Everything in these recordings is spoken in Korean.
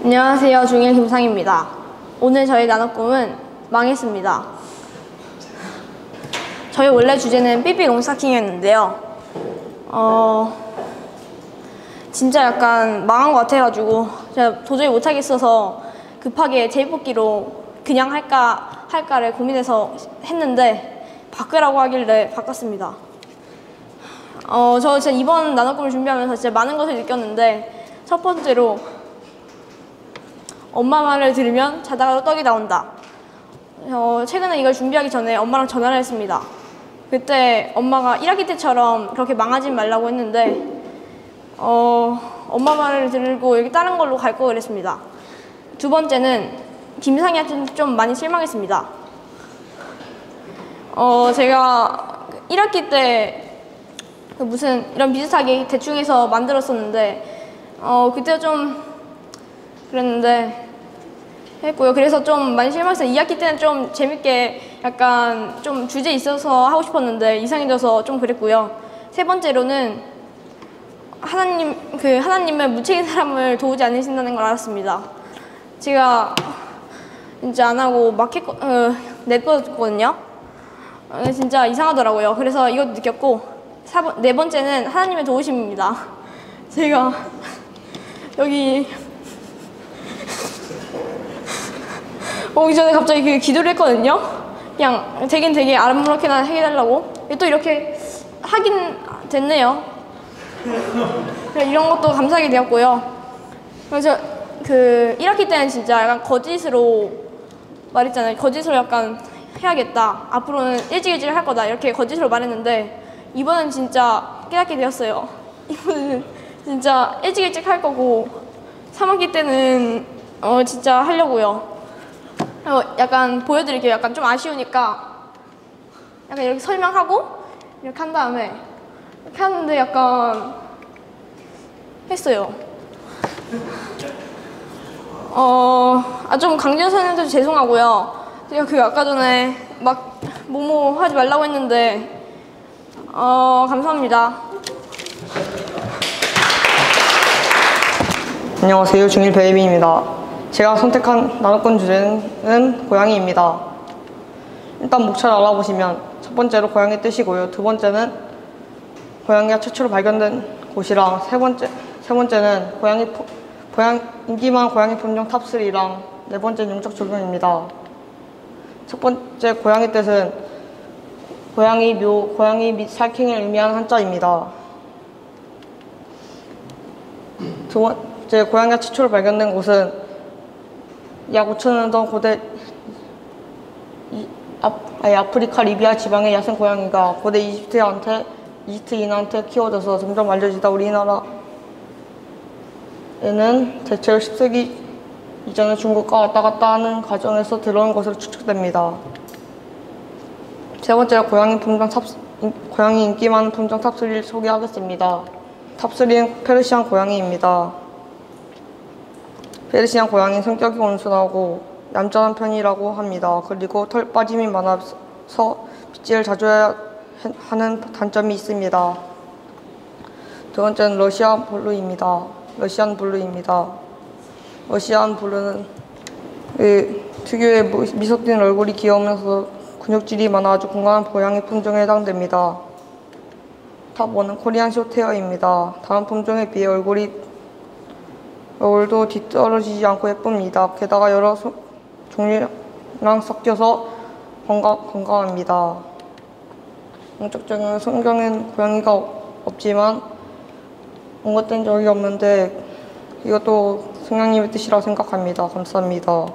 안녕하세요. 중1 김상입니다. 오늘 저희 나눌 꿈은 망했습니다. 저희 원래 주제는 삐삐 롱스타킹이었는데요. 진짜 약간 망한 것 같아가지고 제가 도저히 못하겠어서 급하게 제비뽑기로 그냥 할까를 고민해서 했는데 바꾸라고 하길래 바꿨습니다. 저 진짜 이번 나눌 꿈을 준비하면서 진짜 많은 것을 느꼈는데, 첫 번째로 엄마 말을 들으면 자다가도 떡이 나온다. 최근에 이걸 준비하기 전에 엄마랑 전화를 했습니다. 그때 엄마가 1학기 때처럼 그렇게 망하지 말라고 했는데 엄마 말을 들고 여기 다른 걸로 갈 거 그랬습니다. 두 번째는 김상희한테 좀 많이 실망했습니다. 제가 1학기 때 무슨 이런 비슷하게 대충 해서 만들었었는데 그때 좀 그랬는데 했고요. 그래서 좀 많이 실망했어요. 2학기 때는 좀 재밌게 약간 좀 주제 있어서 하고 싶었는데 이상해져서 좀 그랬고요. 세 번째로는 하나님은 무책임한 사람을 도우지 않으신다는 걸 알았습니다. 제가 진짜 안 하고 막 냈거든요. 진짜 이상하더라고요. 그래서 이것도 느꼈고, 네 번째는 하나님의 도우심입니다. 제가 여기 오기 전에 갑자기 기도를 했거든요. 그냥 되긴 되게 아무렇게나 해달라고. 또 이렇게 하긴 됐네요. 이런 것도 감사하게 되었고요. 그래서 1학기 때는 진짜 약간 거짓으로 말했잖아요. 거짓으로 약간 해야겠다. 앞으로는 일찍 할 거다. 이렇게 거짓으로 말했는데, 이번엔 진짜 깨닫게 되었어요. 이번에는 진짜 일찍 할 거고, 3학기 때는 진짜 하려고요. 약간 보여드릴게요. 약간 좀 아쉬우니까 약간 이렇게 설명하고 이렇게 한 다음에 이렇게 하는데 약간 했어요. 좀 강제로 설명해서 죄송하고요. 제가 아까 전에 막 뭐뭐 하지 말라고 했는데 감사합니다. 안녕하세요. 중1 베이비입니다. 제가 선택한 나눌 주제는 고양이입니다. 일단 목차를 알아보시면 첫 번째로 고양이 뜻이고요. 두 번째는 고양이가 최초로 발견된 곳이랑 세 번째는 인기만 고양이 품종 탑3랑 네 번째는 용적 적용입니다. 첫 번째 고양이 뜻은 고양이 묘, 고양이 및 살쾡이를 의미하는 한자입니다. 두 번째 고양이가 최초로 발견된 곳은 약 5,000년 전 고대 아프리카 리비아 지방의 야생 고양이가 고대 이집트인한테 키워져서 점점 알려지다 우리나라에는 대체로 10세기 이전에 중국과 왔다 갔다 하는 과정에서 들어온 것으로 추측됩니다. 세 번째로 고양이 인기 많은 품종 탑3를 소개하겠습니다. 탑3는 페르시안 고양이입니다. 페르시안 고양이는 성격이 온순하고 얌전한 편이라고 합니다. 그리고 털 빠짐이 많아서 빗질을 자주 해야 하는 단점이 있습니다. 두 번째는 러시안 블루입니다. 러시안 블루는 특유의 미소 띈 얼굴이 귀여우면서 근육질이 많아 아주 건강한 고양이 품종에 해당됩니다. 탑1은 코리안 숏헤어입니다. 다른 품종에 비해 얼굴도 뒤떨어지지 않고 예쁩니다. 게다가 여러 종류랑 섞여서 건강합니다. 영적적인 성경엔 고양이가 없지만 언급된 적이 없는데 이것도 성령님의 뜻이라고 생각합니다. 감사합니다.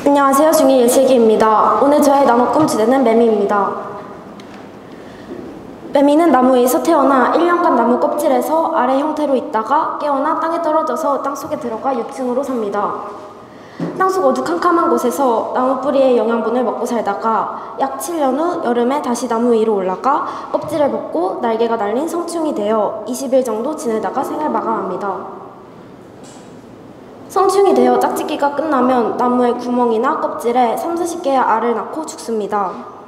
안녕하세요. 중2 예슬기입니다. 오늘 저의 나눌 꿈 주제는 매미입니다. 매미는 나무 위에서 태어나 1년간 나무 껍질에서 알의 형태로 있다가 깨어나 땅에 떨어져서 땅속에 들어가 유충으로 삽니다. 땅속 어두캄캄한 곳에서 나무 뿌리의 영양분을 먹고 살다가 약 7년 후 여름에 다시 나무 위로 올라가 껍질을 벗고 날개가 달린 성충이 되어 20일 정도 지내다가 생을 마감합니다. 성충이 되어 짝짓기가 끝나면 나무의 구멍이나 껍질에 30-40개의 알을 낳고 죽습니다.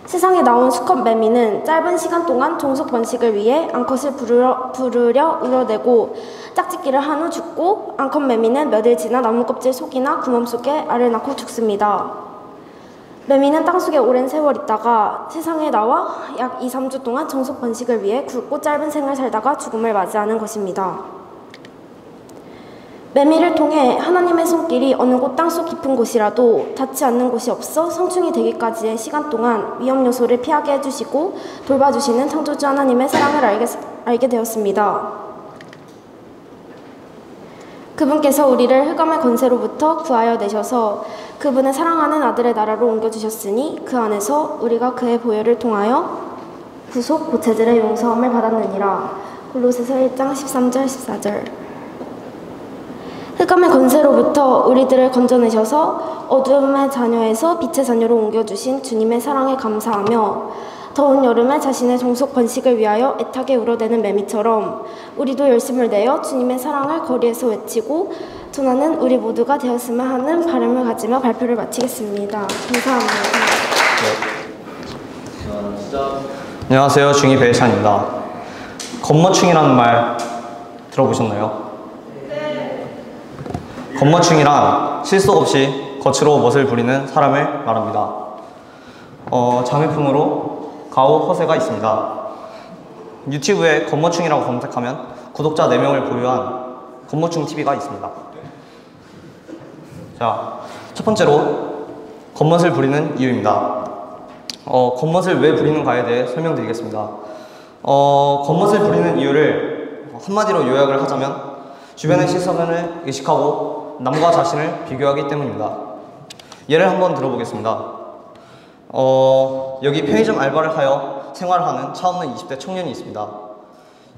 세상에 나온 수컷 매미는 짧은 시간 동안 종속 번식을 위해 암컷을 부르려 울어대고 짝짓기를 한 후 죽고, 암컷 매미는 몇 일 지나 나무 껍질 속이나 구멍 속에 알을 낳고 죽습니다. 매미는 땅속에 오랜 세월 있다가 세상에 나와 약 2, 3주 동안 종속 번식을 위해 굵고 짧은 생을 살다가 죽음을 맞이하는 것입니다. 매미를 통해 하나님의 손길이 어느 곳 땅속 깊은 곳이라도 닿지 않는 곳이 없어 성충이 되기까지의 시간 동안 위험 요소를 피하게 해주시고 돌봐주시는 창조주 하나님의 사랑을 알게 되었습니다. 그분께서 우리를 흑암의 권세로부터 구하여 내셔서 그분의 사랑하는 아들의 나라로 옮겨주셨으니 그 안에서 우리가 그의 보혈을 통하여 구속 고체들의 용서함을 받았느니라. 골로새서 1장 13절 14절. 흑암의 권세로부터 우리들을 건져내셔서 어두움의 자녀에서 빛의 자녀로 옮겨주신 주님의 사랑에 감사하며 더운 여름에 자신의 종속 번식을 위하여 애타게 울어대는 매미처럼 우리도 열심을 내어 주님의 사랑을 거리에서 외치고 전하는 우리 모두가 되었으면 하는 바람을 가지며 발표를 마치겠습니다. 감사합니다. 안녕하세요. 중2 배혜찬입니다. 건머충이라는 말 들어보셨나요? 건머충이란 실속 없이 겉으로 멋을 부리는 사람을 말합니다. 장외품으로 가오 허세가 있습니다. 유튜브에 건머충이라고 검색하면 구독자 4명을 보유한 건머충TV가 있습니다. 자, 첫 번째로 겉멋을 부리는 이유입니다. 겉멋을 왜 부리는가에 대해 설명드리겠습니다. 겉멋을 부리는 이유를 한마디로 요약을 하자면 주변의 시선을 의식하고 남과 자신을 비교하기 때문입니다. 예를 한번 들어보겠습니다. 여기 편의점 알바를 하여 생활하는 차 없는 20대 청년이 있습니다.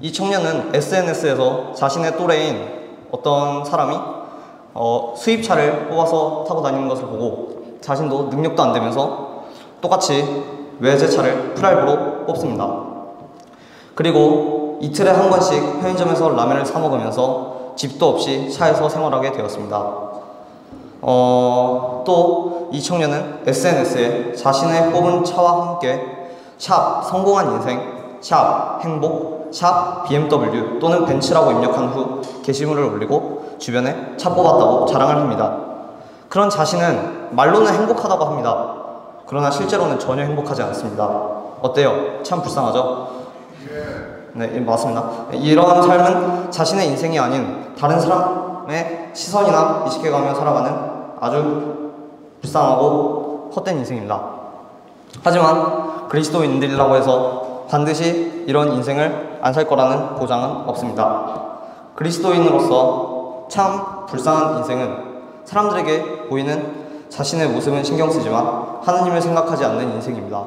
이 청년은 SNS에서 자신의 또래인 어떤 사람이 수입차를 뽑아서 타고 다니는 것을 보고 자신도 능력도 안 되면서 똑같이 외제차를 프라이브로 뽑습니다. 그리고 이틀에 한 번씩 편의점에서 라면을 사 먹으면서 집도 없이 차에서 생활하게 되었습니다. 또 이 청년은 SNS에 자신의 뽑은 차와 함께 샵 성공한 인생, 샵 행복, 샵 BMW 또는 벤츠라고 입력한 후 게시물을 올리고 주변에 차 뽑았다고 자랑을 합니다. 그런 자신은 말로는 행복하다고 합니다. 그러나 실제로는 전혀 행복하지 않습니다. 어때요? 참 불쌍하죠? 네, 맞습니다. 이런 삶은 자신의 인생이 아닌 다른 사람의 시선이나 의식해가며 살아가는 아주 불쌍하고 헛된 인생입니다. 하지만 그리스도인들이라고 해서 반드시 이런 인생을 안 살 거라는 보장은 없습니다. 그리스도인으로서 참 불쌍한 인생은 사람들에게 보이는 자신의 모습은 신경 쓰지만 하느님을 생각하지 않는 인생입니다.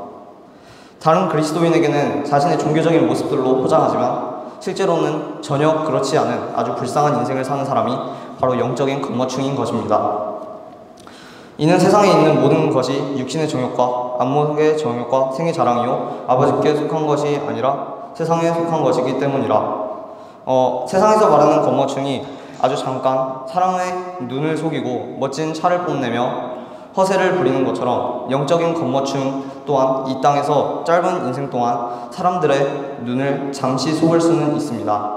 다른 그리스도인에게는 자신의 종교적인 모습들로 포장하지만 실제로는 전혀 그렇지 않은 아주 불쌍한 인생을 사는 사람이 바로 영적인 건머충인 것입니다. 이는 세상에 있는 모든 것이 육신의 정욕과 안목의 정욕과 생의 자랑이요 아버지께 속한 것이 아니라 세상에 속한 것이기 때문이라. 세상에서 말하는 건머충이 아주 잠깐 사람의 눈을 속이고 멋진 차를 뽐내며 허세를 부리는 것처럼 영적인 건머충 또한 이 땅에서 짧은 인생 동안 사람들의 눈을 잠시 속을 수는 있습니다.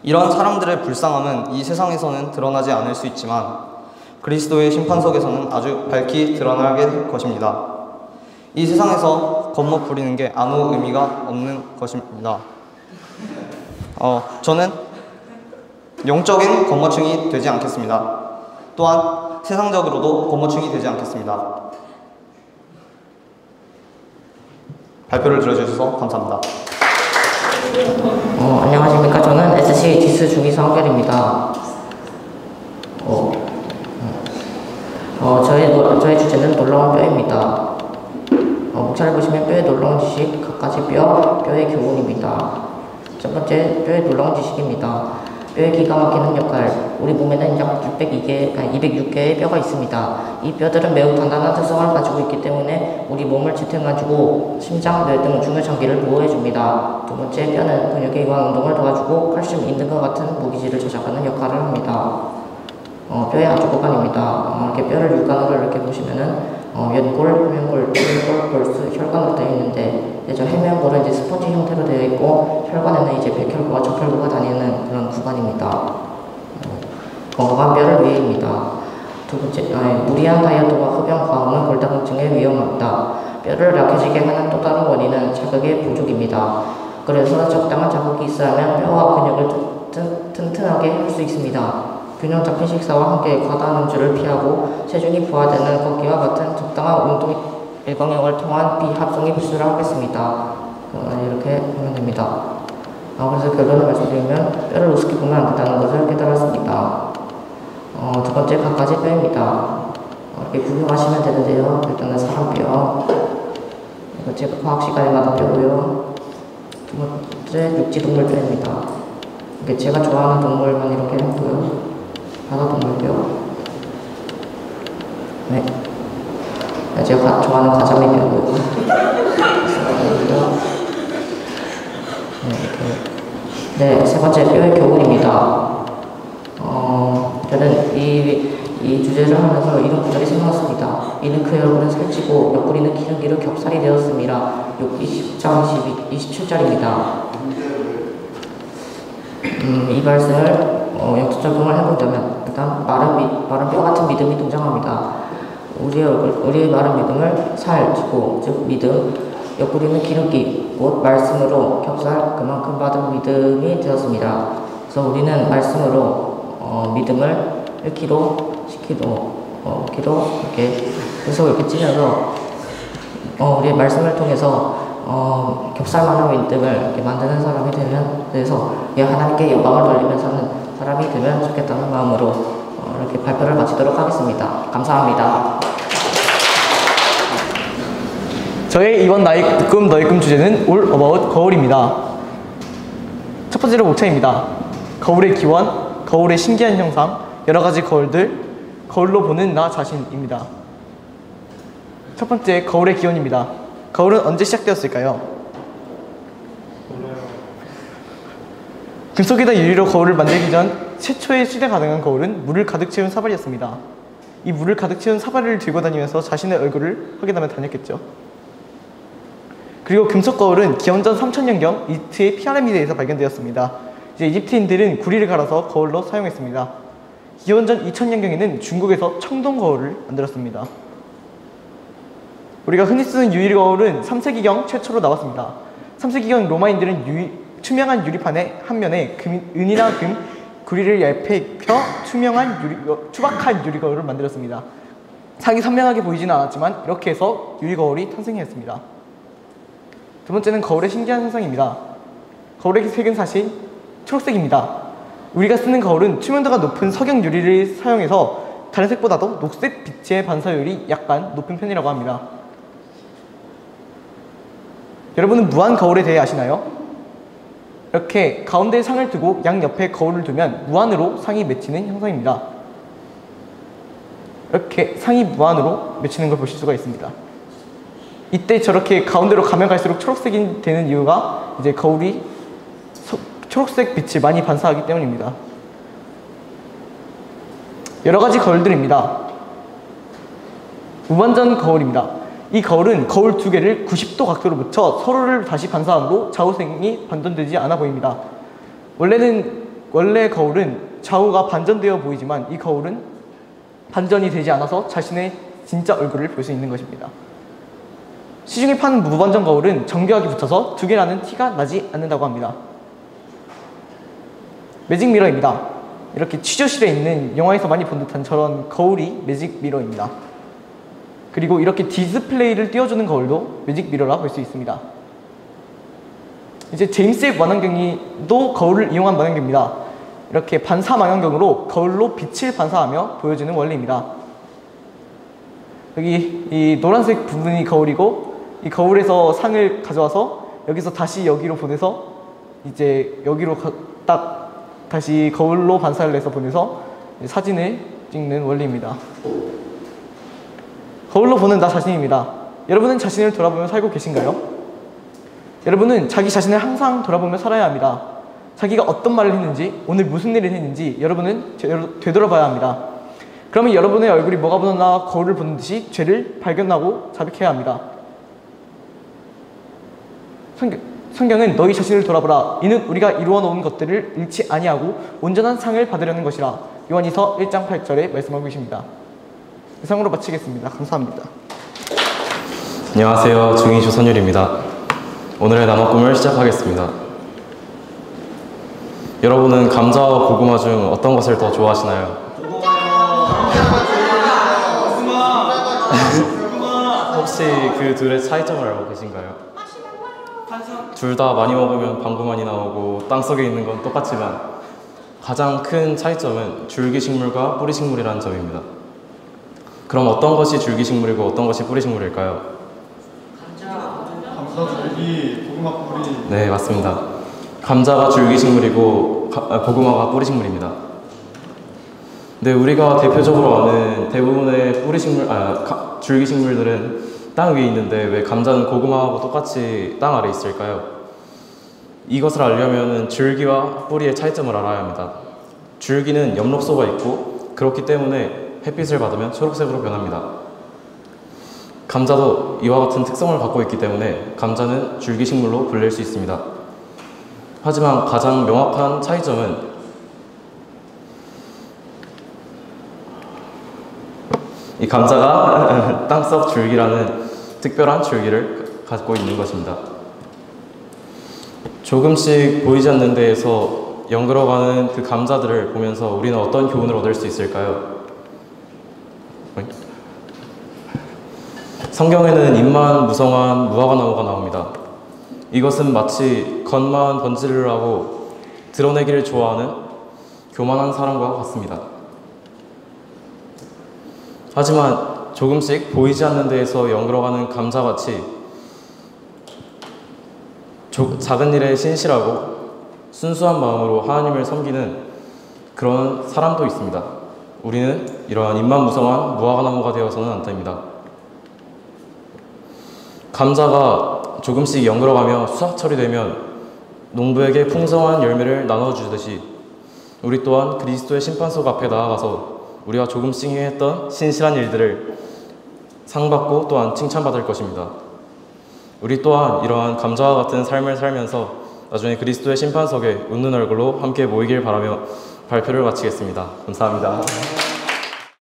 이런 사람들의 불쌍함은 이 세상에서는 드러나지 않을 수 있지만 그리스도의 심판석에서는 아주 밝히 드러나게 될 것입니다. 이 세상에서 겉멋 부리는 게 아무 의미가 없는 것입니다. 저는 영적인 건머충이 되지 않겠습니다. 또한 세상적으로도 건머충이 되지 않겠습니다. 발표를 들어주셔서 감사합니다. 안녕하십니까. 저는 SC 디스 중이서 한결입니다. 저의 주제는 놀라운 뼈입니다. 목차를 보시면 뼈의 놀라운 지식, 갖가지 뼈의 교훈입니다. 첫 번째, 뼈의 놀라운 지식입니다. 뼈의 기가 막히는 역할. 우리 몸에는 약 206개의 뼈가 있습니다. 이 뼈들은 매우 단단한 특성을 가지고 있기 때문에 우리 몸을 지탱해주고 심장, 뇌 등 중요 장기를 보호해줍니다. 두 번째, 뼈는 근육의 이완 운동을 도와주고 칼슘, 인등과 같은 무기질을 저장하는 역할을 합니다. 뼈의 아주 구간입니다. 이렇게 뼈를 육안으로 이렇게 보시면은 연골, 흉골, 골수, 혈관으로 되어 있는데 이제 저 해면골은 이제 스펀지 형태로 되어 있고 혈관에는 이제 백혈구와 적혈구가 다니는 그런 구간입니다. 건강한 뼈를 위해입니다. 두 번째, 무리한 다이어트와 흡연 과음은 골다공증에 위험합니다. 뼈를 약해지게 하는 또 다른 원인은 자극의 부족입니다. 그래서 적당한 자극이 있어야만 뼈와 근육을 튼튼하게 할 수 있습니다. 균형 잡힌 식사와 함께 과다한 음주를 피하고 체중이 부하되는 걷기와 같은 적당한 운동 일광욕을 통한 비합성이 흡수를 하겠습니다. 이렇게 하면 됩니다. 그래서 결론을 말씀드리면 뼈를 우습게 보면 안 된다는 것을 깨달았습니다. 두 번째, 갖가지 뼈입니다. 이렇게 구경하시면 되는데요. 일단은 사람뼈. 이거 제가 과학 시간에 받은 뼈고요. 두 번째, 육지동물 뼈입니다. 이게 제가 좋아하는 동물만 이렇게 했고요. 바다동물뼈. 네. 제가 좋아하는 가자미 뼈고요. 네, 세 번째, 뼈의 교훈입니다. 저는 이 주제를 하면서 이런 구절이 생각났습니다. 이는 그 얼굴은 살찌고 옆구리는 기름기로 겹살이 되었습니다. 20장 27절입니다. 이 말씀을 영적 적용을 해본다면 일단 마른 뼈 같은 믿음이 등장합니다. 우리의 마른 믿음을 살찌고 즉 믿음, 옆구리는 기름기 곧 말씀으로 겹살 그만큼 받은 믿음이 되었습니다. 그래서 우리는 말씀으로 믿음을 1kg, 10kg, kg 이렇게 계속 이렇게 찌면서 우리의 말씀을 통해서 겹살만한 믿음을 이렇게 만드는 사람이 되면 그래서 하나님께 영광을 돌리면서 하는 사람이 되면 좋겠다는 마음으로 이렇게 발표를 마치도록 하겠습니다. 감사합니다. 저의 이번 나의 꿈 주제는 All About 거울입니다. 첫 번째로 목차입니다. 거울의 기원, 거울의 신기한 형상, 여러가지 거울로 보는 나 자신입니다. 첫 번째, 거울의 기원입니다. 거울은 언제 시작되었을까요? 금속이나 유리로 거울을 만들기 전 최초의 시대 가능한 거울은 물을 가득 채운 사발이었습니다. 이 물을 가득 채운 사발을 들고 다니면서 자신의 얼굴을 확인하며 다녔겠죠. 그리고 금속 거울은 기원전 3000년경 이집트의 피라미드에서 발견되었습니다. 이제 이집트인들은 구리를 갈아서 거울로 사용했습니다. 기원전 2000년경에는 중국에서 청동 거울을 만들었습니다. 우리가 흔히 쓰는 유리 거울은 3세기경 최초로 나왔습니다. 3세기경 로마인들은 투명한 유리판의 한 면에 은이나 금, 구리를 얇게 입혀 투박한 유리 거울을 만들었습니다. 상이 선명하게 보이지는 않았지만 이렇게 해서 유리 거울이 탄생했습니다. 두 번째는 거울의 신기한 현상입니다. 거울의 색은 사실 초록색입니다. 우리가 쓰는 거울은 투명도가 높은 석영 유리를 사용해서 다른 색보다도 녹색 빛의 반사율이 약간 높은 편이라고 합니다. 여러분은 무한 거울에 대해 아시나요? 이렇게 가운데에 상을 두고 양옆에 거울을 두면 무한으로 상이 맺히는 형상입니다. 이렇게 상이 무한으로 맺히는 걸 보실 수가 있습니다. 이때 저렇게 가운데로 가면 갈수록 초록색이 되는 이유가 이제 거울이 초록색 빛을 많이 반사하기 때문입니다. 여러가지 거울들입니다. 무반전 거울입니다. 이 거울은 거울 두 개를 90도 각도로 붙여 서로를 다시 반사함으로 좌우색이 반전되지 않아 보입니다. 원래 거울은 좌우가 반전되어 보이지만 이 거울은 반전이 되지 않아서 자신의 진짜 얼굴을 볼 수 있는 것입니다. 시중에 파는 무반전 거울은 정교하게 붙어서 두 개라는 티가 나지 않는다고 합니다. 매직 미러입니다. 이렇게 취조실에 있는 영화에서 많이 본 듯한 저런 거울이 매직 미러입니다. 그리고 이렇게 디스플레이를 띄워주는 거울도 매직 미러라 볼 수 있습니다. 이제 제임스 웹 망원경도 거울을 이용한 망원경입니다. 이렇게 반사 망원경으로 거울로 빛을 반사하며 보여주는 원리입니다. 여기 이 노란색 부분이 거울이고 이 거울에서 상을 가져와서 여기서 다시 여기로 보내서 이제 여기로 딱 다시 거울로 반사를 해서 보내서 사진을 찍는 원리입니다. 거울로 보는 나 자신입니다. 여러분은 자신을 돌아보며 살고 계신가요? 여러분은 자기 자신을 항상 돌아보며 살아야 합니다. 자기가 어떤 말을 했는지, 오늘 무슨 일을 했는지 여러분은 되돌아봐야 합니다. 그러면 여러분의 얼굴이 뭐가 보나 거울을 보는 듯이 죄를 발견하고 자백해야 합니다. 성경은 너희 자신을 돌아보라. 이는 우리가 이루어 놓은 것들을 잃지 아니하고 온전한 상을 받으려는 것이라. 요한이서 1장 8절에 말씀하고 계십니다. 이상으로 마치겠습니다. 감사합니다. 안녕하세요. 중2 조선율입니다. 오늘의 나눠 꿈을 시작하겠습니다. 여러분은 감자와 고구마 중 어떤 것을 더 좋아하시나요? 혹시 그 둘의 차이점을 알고 계신가요? 둘 다 많이 먹으면 방구만이 나오고 땅속에 있는 건 똑같지만 가장 큰 차이점은 줄기식물과 뿌리식물이라는 점입니다. 그럼 어떤 것이 줄기식물이고 어떤 것이 뿌리식물일까요? 감자, 줄기, 고구마 뿌리. 네, 맞습니다. 감자가 줄기식물이고 고구마가 뿌리식물입니다. 네, 우리가 대표적으로 아는 대부분의 줄기식물들은 땅 위에 있는데 왜 감자는 고구마하고 똑같이 땅 아래에 있을까요? 이것을 알려면 줄기와 뿌리의 차이점을 알아야 합니다. 줄기는 엽록소가 있고 그렇기 때문에 햇빛을 받으면 초록색으로 변합니다. 감자도 이와 같은 특성을 갖고 있기 때문에 감자는 줄기식물로 불릴 수 있습니다. 하지만 가장 명확한 차이점은 이 감자가 땅속 줄기라는 특별한 줄기를 갖고 있는 것입니다. 조금씩 보이지 않는 데에서 연그러가는 그 감자들을 보면서 우리는 어떤 교훈을 얻을 수 있을까요? 성경에는 잎만 무성한 무화과나무가 나옵니다. 이것은 마치 겉만 번지르르 하고 드러내기를 좋아하는 교만한 사람과 같습니다. 하지만 조금씩 보이지 않는 데에서 연그러가는 감자같이 작은 일에 신실하고 순수한 마음으로 하나님을 섬기는 그런 사람도 있습니다. 우리는 이러한 잎만 무성한 무화과나무가 되어서는 안 됩니다. 감자가 조금씩 연그러가며 수확 처리되면 농부에게 풍성한 열매를 나눠주듯이 우리 또한 그리스도의 심판석 앞에 나아가서 우리가 조금씩 했던 신실한 일들을 상받고 또한 칭찬받을 것입니다. 우리 또한 이러한 감자와 같은 삶을 살면서 나중에 그리스도의 심판석에 웃는 얼굴로 함께 모이길 바라며 발표를 마치겠습니다. 감사합니다.